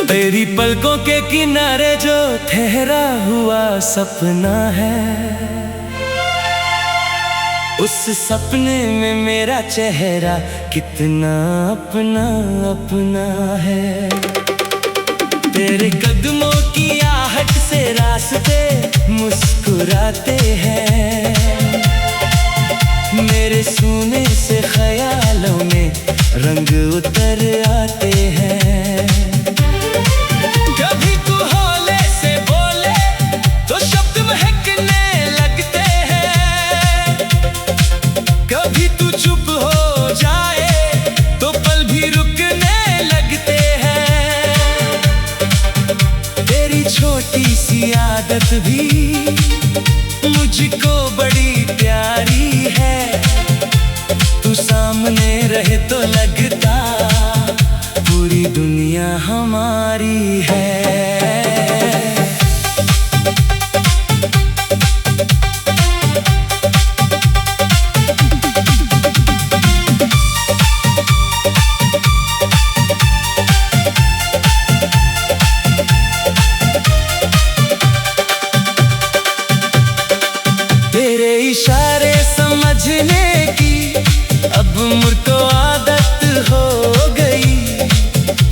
तेरी पलकों के किनारे जो ठहरा हुआ सपना है, उस सपने में मेरा चेहरा कितना अपना अपना है। तेरे कदमों की आहट से रास्ते मुस्कुराते हैं, मेरे सूने से ख्यालों में रंग उतर आते हैं। कभी तू हौले से बोले तो शब्द महकने लगते हैं, कभी तू चुप हो जाए तो पल भी रुकने लगते हैं। तेरी छोटी सी आदत भी मुझको बड़ी प्यारी है, तू सामने रहे तो लगता पूरी दुनिया हमारी है। तेरे इशारे समझने की अब मुझको आदत हो गई,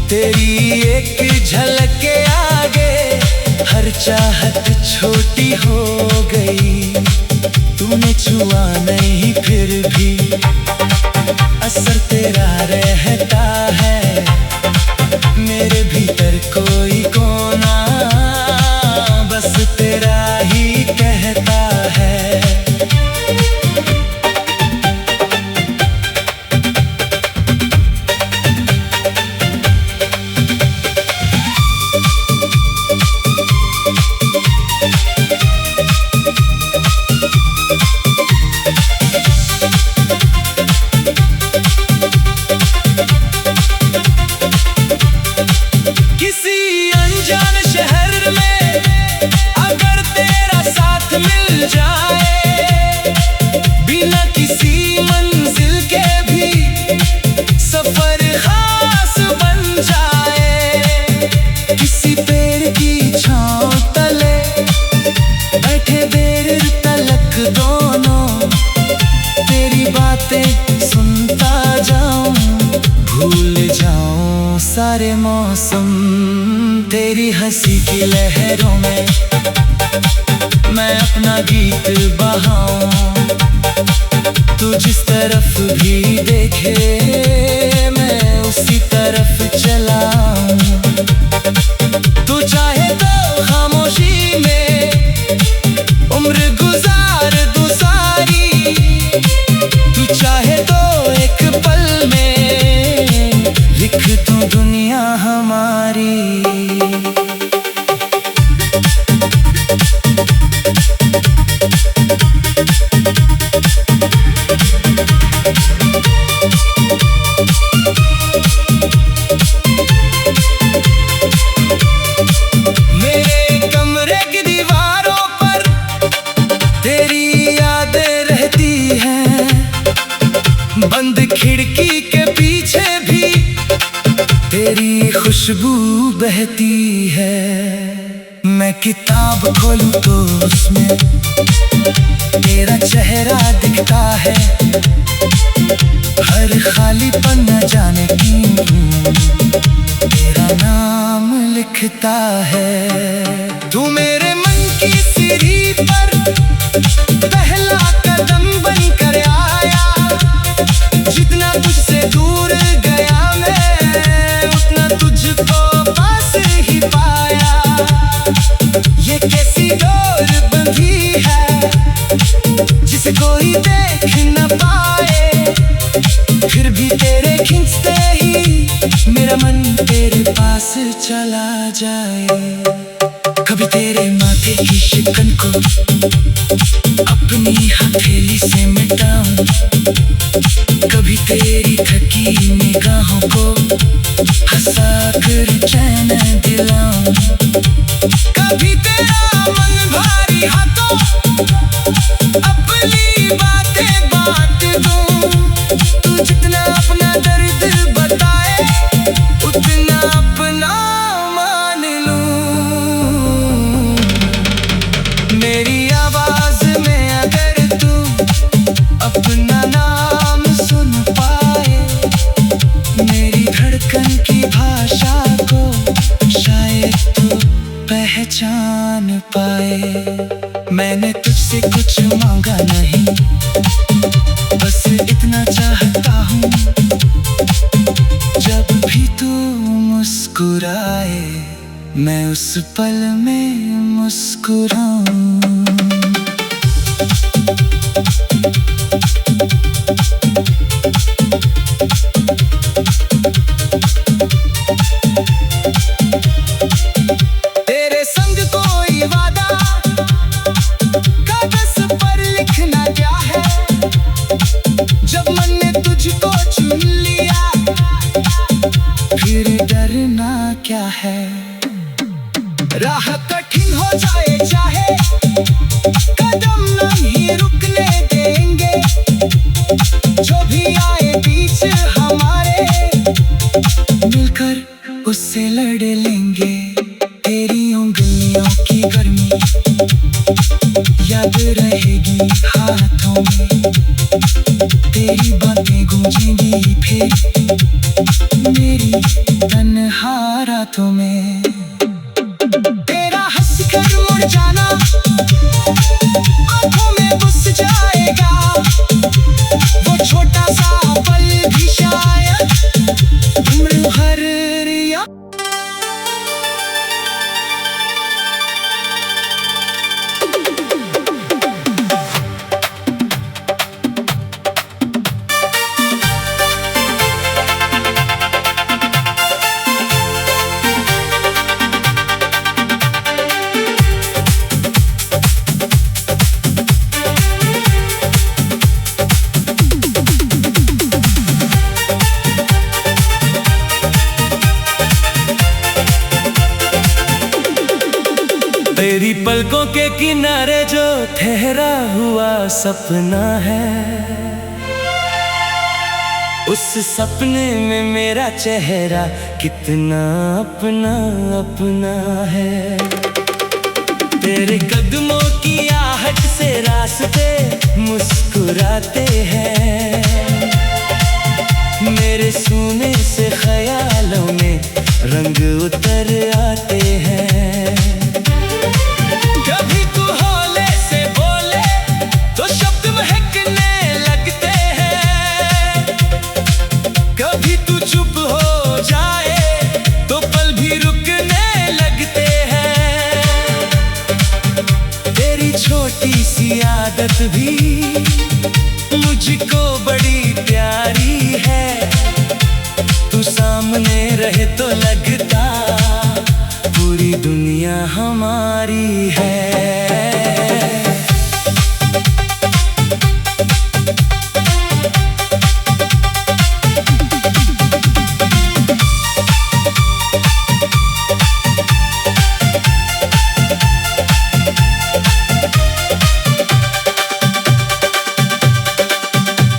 तेरी एक झलक के आगे हर चाहत छोटी हो गई। तूने छुआ नहीं फिर भी असर तेरा रहता है, मेरे भीतर कोई कोना बस तेरा ही कहता है। किसी अनजान शहर में अगर तेरा साथ मिल जाए, बिना किसी मंजिल के भी सफर खास बन जाए। किसी पेड़ की छांव तले बैठे देर तलक दोनों, तेरी बातें सुनता जाऊं, भूल जाऊं सारे मौसम। तेरी हंसी की लहरों में मैं अपना गीत बहाऊं, तू जिस तरफ भी देखे मैं उसी तरफ चलाऊं। तू चाहे तो खामोशी में उम्र गुजार दूं सारी, तू चाहे तो एक पल में लिख दूं दुनिया हमारी। मेरे कमरे की दीवारों पर तेरी यादें रहती हैं, बंद खिड़की के पीछे भी तेरी खुशबू बहती है। मैं किताब खोलूं तो उसमें तेरा चेहरा दिखता है, हर खाली पन्ना जाने क्यों तेरा नाम लिखता है। तू मेरे मन की सीढ़ी पर पहला कदम बन कर आया, जितना तुझसे दूर गया मैं उतना तुझको पास ही पाया। ये कैसी डोर बंधी है जिसे कोई देख न पाए, फिर भी तेरे खींचते ही मेरा मन तेरे पास चला जाए। कभी तेरे माथे की शिकन को अपनी हथेली से मिटाऊं, कभी तेरी थकी निगाहों को हंसा कर चैन दिलाऊं। कभी तेरा मन भारी हाथों अपनी बातें बांट दूं, तू जितना अपना दर्द बताए उतना अपना मेरी धड़कन की भाषा को शायद तू पहचान पाए। मैंने तुझसे कुछ मांगा नहीं, बस इतना चाहता हूँ, जब भी तू मुस्कुराए मैं उस पल में मुस्कुराऊं। तेरे संग कोई वादा कागज पर लिखना क्या है, जब मन ने तुझको चुन लिया फिर डरना क्या है। राह कठिन हो जाए चाहे, कदम नहीं रुकने देंगे, जो भी आए बीच हमारे मिलकर उससे लड़ लेंगे। तेरी उंगलियों की गर्मी याद रहेगी हाथों में, तेरी बातें गूंजेंगी फिर मेरी तन्हा रातों में। तेरा हंस कर मुड़ जाना आंखों में घुस जाएगा, वो छोटा सा पल भी शायद उम्र भर या तेरी पलकों के किनारे जो ठहरा हुआ सपना है, उस सपने में मेरा चेहरा कितना अपना अपना है। तेरे कदमों की आहट से रास्ते मुस्कुराते हैं, मेरे सूने से ख्यालों में रंग उतर आते हैं। कभी तू हौले से बोले तो शब्द महकने लगते हैं, कभी तू चुप हो जाए तो पल भी रुकने लगते हैं। तेरी छोटी सी आदत भी मुझको बड़ी प्यारी है, तू सामने रहे तो लगता पूरी दुनिया हमारी है।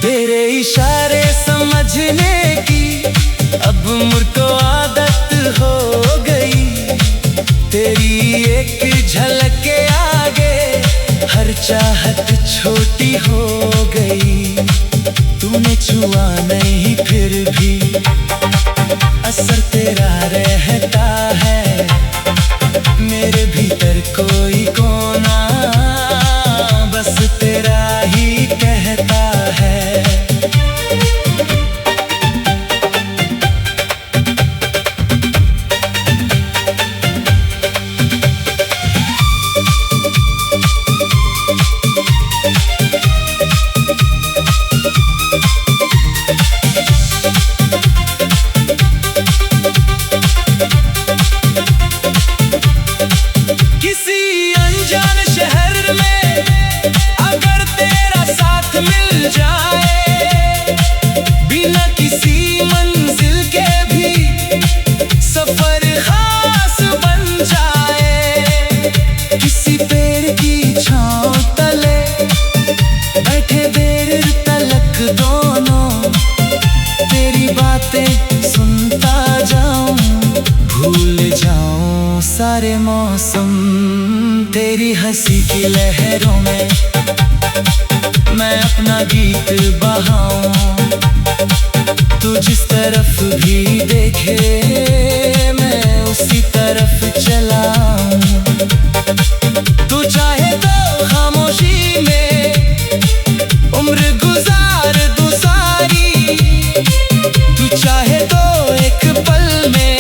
तेरे इशारे समझने की अब मुझको आदत हो गई, तेरी एक झलक के आगे हर चाहत छोटी हो गई। तूने छुआ नहीं फिर भी असर तेरा रहता है, मेरे भीतर कोई कोना बस तेरा ही कहता है। किसी अनजान शहर में अगर तेरा साथ मिल जाए, बिना किसी मंजिल के भी सफर खास बन जाए। किसी पेड़ की छांव तले बैठे देर तलक दोनों, तेरी बातें सुनता जाऊं, भूल जाऊं सारे मौसम। तेरी हंसी की लहरों में मैं अपना गीत बहाऊं। तू जिस तरफ भी देखे मैं उसी तरफ चलाऊं। तू चाहे तो खामोशी में उम्र गुजार दूं सारी। तू चाहे तो एक पल में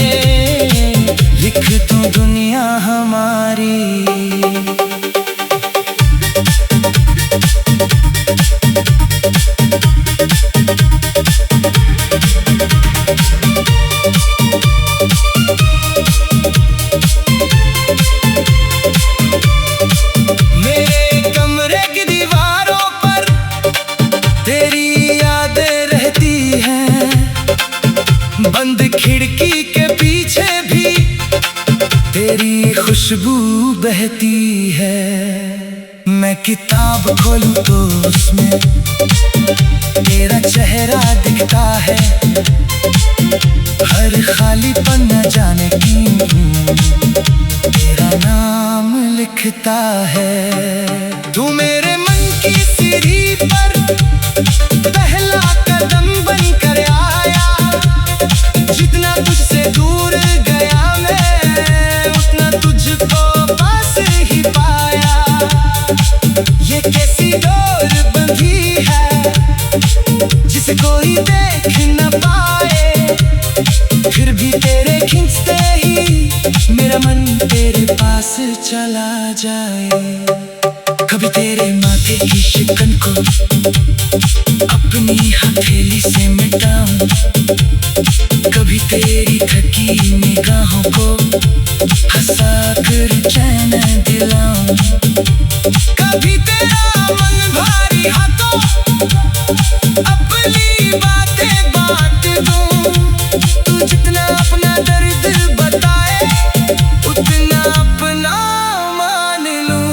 लिख दूं दुनिया हमारी। बंद खिड़की के पीछे भी तेरी खुशबू बहती है। मैं किताब खोलूं तो उसमें तेरा चेहरा दिखता है। हर खाली पन्ना जाने क्यों तेरा नाम लिखता है। तू मेरे मन की सीढ़ी पर पहला कदम बनकर आया। जितना तुझसे दूर गया मैं उतना तुझको पास ही पाया। ये कैसी डोर बंधी है जिसे कोई देख न पाए। फिर भी तेरे खींचते ही मेरा मन तेरे पास चला जाए। कभी तेरे माथे की शिकन को अपनी हथेली से मिटाऊं। कभी तेरी थकी निगाहों को हंसा कर चैन दिलाऊं। कभी तेरा मन भारी हाथों अपनी बातें बांट दूं। तू जितना अपना दर्द बताए उतना अपना मान लूं।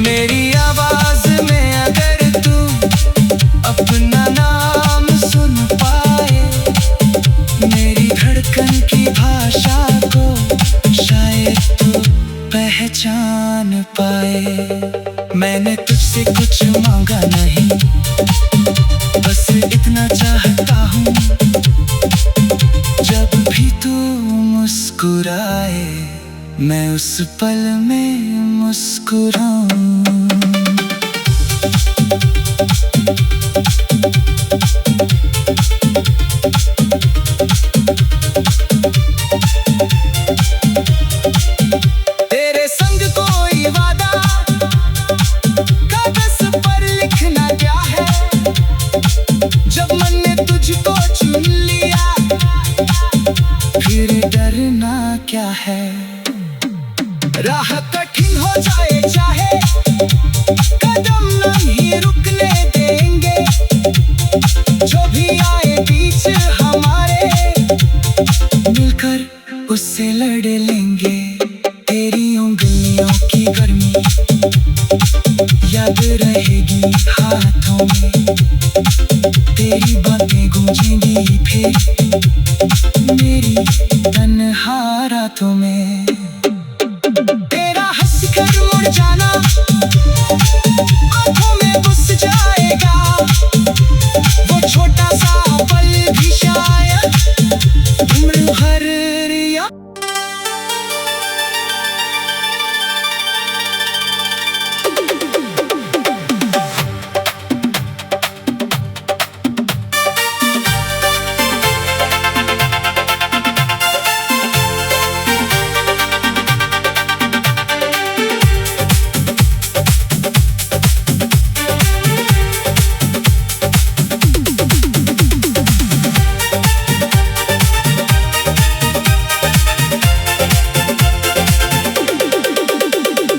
मेरी आवाज में अगर तू अपना नाम सुन पाए, मेरी धड़कन की भाषा को शायद तू पहचान पाए। मैंने तुझसे कुछ मांगा नहीं, बस इतना चाहता हूँ जब भी तू मुस्कुराए मैं उस पल में मुस्कुराऊं। क्या है राह कठिन हो जाए चाहे कदम नहीं रुकने देंगे। जो भी आए बीच हमारे मिलकर उससे लड़ लेंगे। तेरी उंगलियों की गर्मी याद रहेगी हाथों में। तेरी बातें गूंजेंगी फिर मेरी तन्हा रातों में। तेरा हंस कर मुड़ जाना आंखों में घुस जाएगा। वो छोटा सा पल भी शायद उम्र भर याद।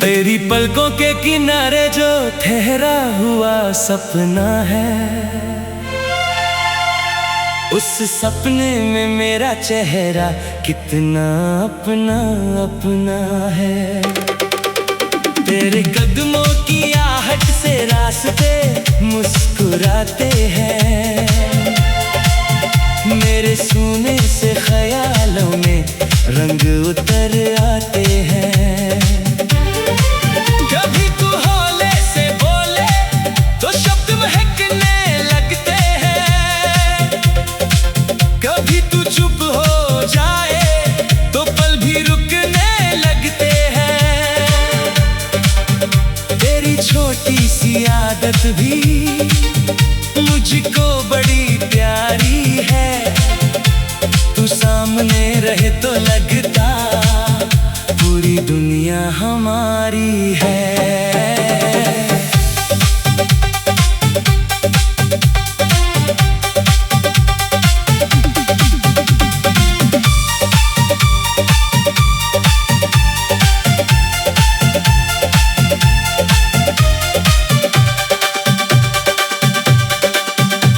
तेरी पलकों के किनारे जो ठहरा हुआ सपना है, उस सपने में मेरा चेहरा कितना अपना अपना है। तेरे कदमों की आहट से रास्ते मुस्कुराते हैं। मेरे सूने से ख्यालों में रंग उतर आते हैं। कभी तू हो ले आदत भी मुझको बड़ी प्यारी है। तू सामने रहे तो लगता पूरी दुनिया हमारी है।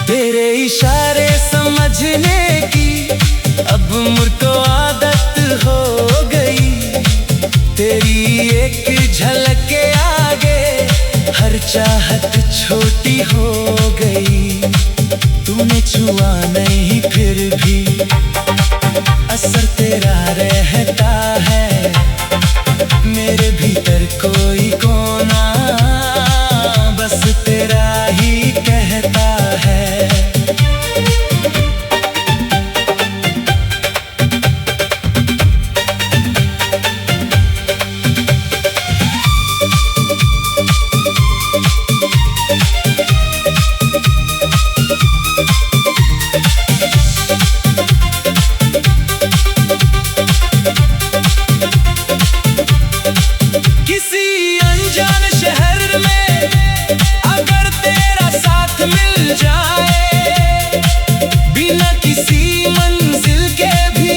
तेरे इशारे समझने की अब मुझको आदत हो गई। तेरी एक झलक के आगे हर चाहत छोटी हो गई। तूने छुआ नहीं फिर भी असर तेरा रहता है। मेरे भीतर कोई कोना बस तेरा ही कहता है। किसी अनजान शहर में अगर तेरा साथ मिल जाए, बिना किसी मंजिल के भी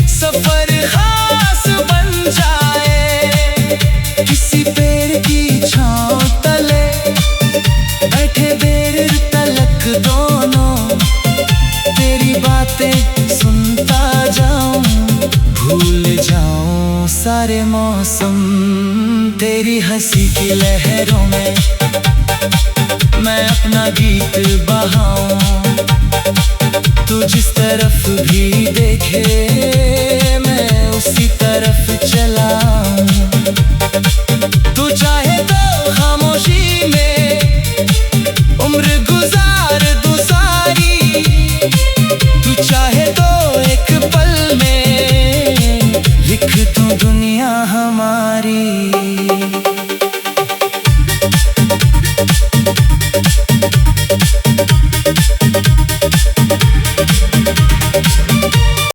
सफर खास बन जाए। किसी पेड़ की छांव तले बैठे देर तलक दोनों, तेरी बातें सुनता जाऊं, भूल जाऊं सारे मौसम। तेरी हंसी की लहरों में मैं अपना गीत बहाऊं। तू जिस तरफ भी देखे मैं उसी तरफ चलाऊं। तू चाहे तो खामोशी में उम्र गुजार दूं सारी, तू चाहे तो